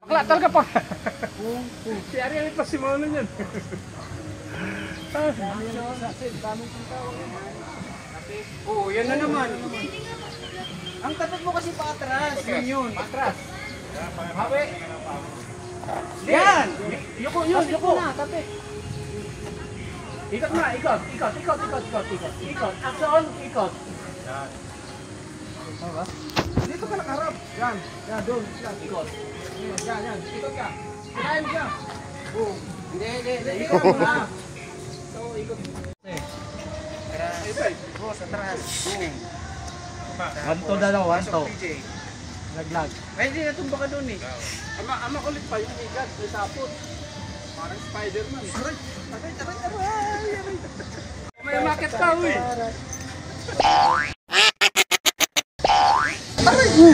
Bakla talaga pa. Si Ariel pa si Mano niyan. Oo, yan na naman. Ang tapat mo kasi paatras. Yun. Paatras. Hawi. Yan! Yuko yun, yuko. Tapit. Ikot na, ikot. Ikot. Action, ikot. Dito ka nakaharap. Yan. Yan, doon. Ikot. Yan. Ikot ka. Kinain ka. Boom. Hindi. Ikot mo na. So, ikot. Boss, atras. Boom. Wanto na lang, wanto. Laglag. Ay, hindi natumba ka doon eh. Ama kulit pa yung igat, may tapot. Parang Spider-Man. Aray. May market ka, uy.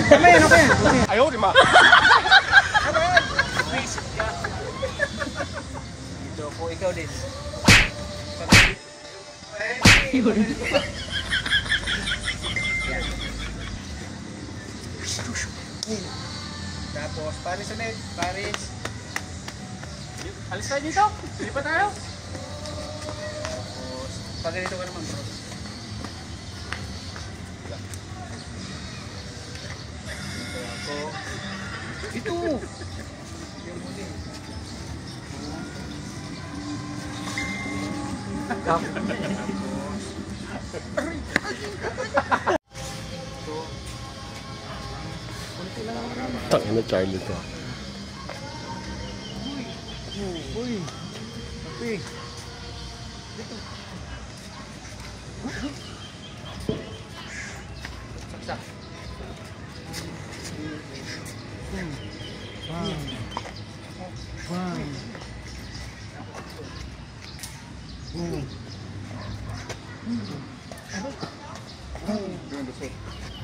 Kamay, ano kaya? Ayaw, di ma. Visit ka. Dito ko, ikaw din. Tapos, Paris ulit. Paris. Alis tayo dito. Hindi pa tayo. Tapos, pag ganito ka naman, bro. Ito ako. Ito! Yung huli. Tangin na Charlie to. Uy! Kapi! Saksak.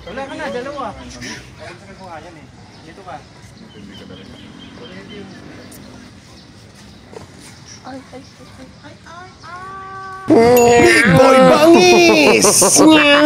Wala ka na, dalawa. Kalimutan ko nga yan eh. Dito ka. Boy Bangis! Yeah!